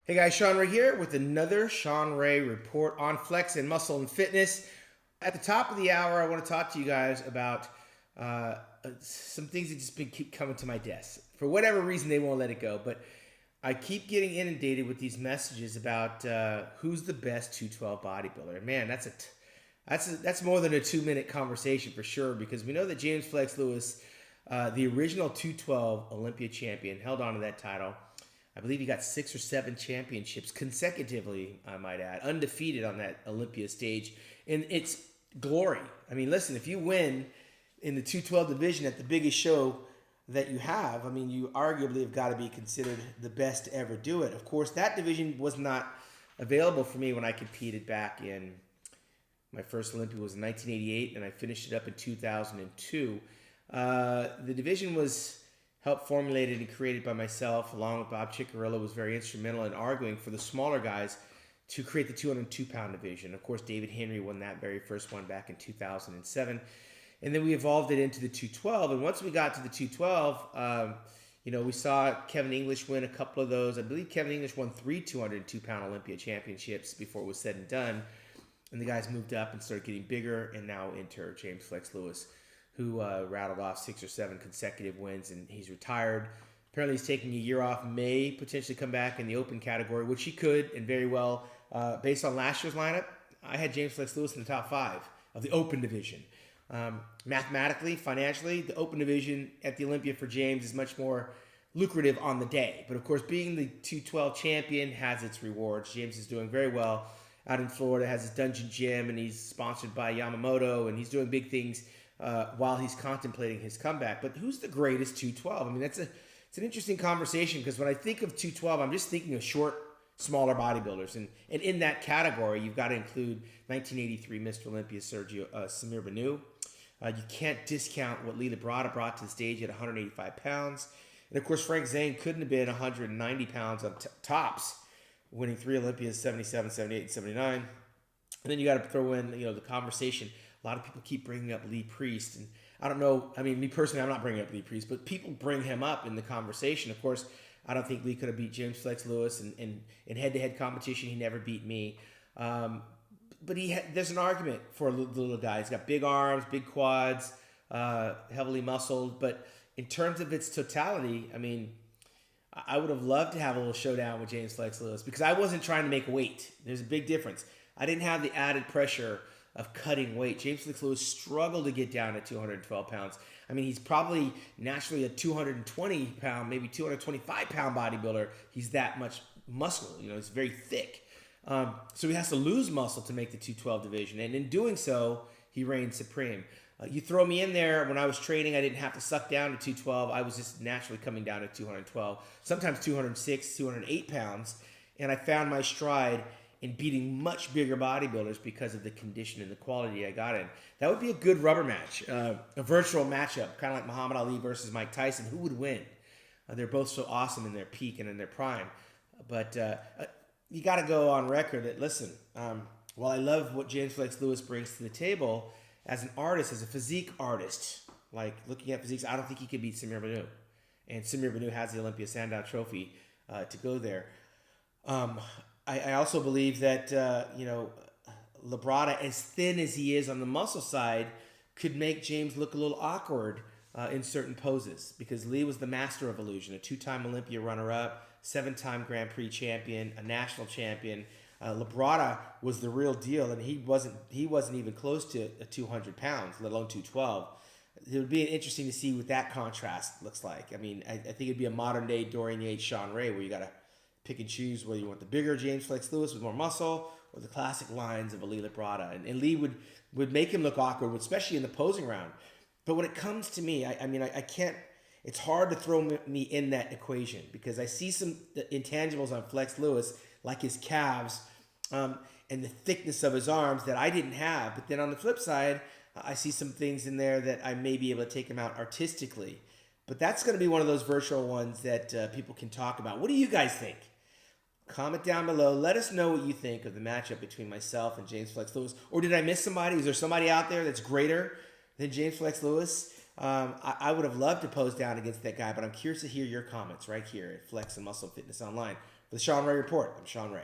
Hey guys, Shawn Ray here with another Shawn Ray report on flex and muscle and fitness. At the top of the hour, I want to talk to you guys about some things that just keep coming to my desk. For whatever reason, they won't let it go, but I keep getting inundated with these messages about who's the best 212 bodybuilder. And man, that's more than a 2 minute conversation for sure, because we know that James Flex Lewis, the original 212 Olympia champion, held on to that title. I believe he got 6 or 7 championships consecutively, I might add, undefeated on that Olympia stage. And it's glory. I mean, listen, if you win in the 212 division at the biggest show that you have, I mean, you arguably have got to be considered the best to ever do it. Of course, that division was not available for me when I competed back in my first Olympia was in 1988, and I finished it up in 2002. The division was helped formulated and created by myself, along with Bob Ciccarello, was very instrumental in arguing for the smaller guys to create the 202-pound division. Of course, David Henry won that very first one back in 2007. And then we evolved it into the 212. And once we got to the 212, we saw Kevin English win a couple of those. I believe Kevin English won 3 202-pound Olympia championships before it was said and done. And the guys moved up and started getting bigger, and now enter James Flex Lewis, who rattled off 6 or 7 consecutive wins, and he's retired. Apparently he's taking a year off, may potentially come back in the open category, which he could, and very well. Based on last year's lineup, I had James Flex Lewis in the top 5 of the open division. Mathematically, financially, the open division at the Olympia for James is much more lucrative on the day. But of course, being the 212 champion has its rewards. James is doing very well out in Florida, has his dungeon gym, and he's sponsored by Yamamoto, and he's doing big things while he's contemplating his comeback. But who's the greatest 212? I mean, it's an interesting conversation, because when I think of 212, I'm just thinking of short, smaller bodybuilders. And in that category, you've got to include 1983 Mr. Olympia Samir Banu. You can't discount what Lee Labrada brought to the stage at 185 pounds. And of course, Frank Zane couldn't have been 190 pounds on tops, winning 3 Olympias, 77, 78, and 79. And then you got to throw in, the conversation. A lot of people keep bringing up Lee Priest, and I don't know. I mean, me personally, I'm not bringing up Lee Priest, but people bring him up in the conversation. Of course, I don't think Lee could have beat James Flex Lewis in head-to-head competition. He never beat me. But there's an argument for the little guy. He's got big arms, big quads, heavily muscled. But in terms of its totality, I mean, I would have loved to have a little showdown with James Flex Lewis, because I wasn't trying to make weight. There's a big difference. I didn't have the added pressure of cutting weight. James Flex Lewis struggled to get down to 212 pounds. I mean, he's probably naturally a 220 pound, maybe 225 pound bodybuilder. He's that much muscle, he's very thick. So he has to lose muscle to make the 212 division. And in doing so, he reigned supreme. You throw me in there, when I was training, I didn't have to suck down to 212. I was just naturally coming down to 212, sometimes 206, 208 pounds. And I found my stride in beating much bigger bodybuilders because of the condition and the quality I got in. That would be a good rubber match, a virtual matchup, kind of like Muhammad Ali versus Mike Tyson. Who would win? They're both so awesome in their peak and in their prime. But you got to go on record that, listen, while I love what James Flex Lewis brings to the table as an artist, as a physique artist, like looking at physiques, I don't think he could beat Samir Banu. And Samir Banu has the Olympia Sandow Trophy to go there. I also believe that, Labrada, as thin as he is on the muscle side, could make James look a little awkward in certain poses, because Lee was the master of illusion, a 2-time Olympia runner-up, 7-time Grand Prix champion, a national champion. Labrada was the real deal, and he wasn't even close to 200 pounds, let alone 212. It would be interesting to see what that contrast looks like. I mean, I think it'd be a modern-day Dorian Yates, Shawn Ray, where you got to pick and choose whether you want the bigger James Flex Lewis with more muscle, or the classic lines of a Lee Labrada. And Lee would make him look awkward, especially in the posing round. But when it comes to me, I can't, it's hard to throw me in that equation, because I see some intangibles on Flex Lewis, like his calves and the thickness of his arms, that I didn't have. But then on the flip side, I see some things in there that I may be able to take him out artistically. But that's going to be one of those virtual ones that people can talk about. What do you guys think? Comment down below. Let us know what you think of the matchup between myself and James Flex Lewis. Or did I miss somebody? Is there somebody out there that's greater than James Flex Lewis? I would have loved to pose down against that guy, but I'm curious to hear your comments right here at Flex and Muscle Fitness Online. For the Shawn Ray Report, I'm Shawn Ray.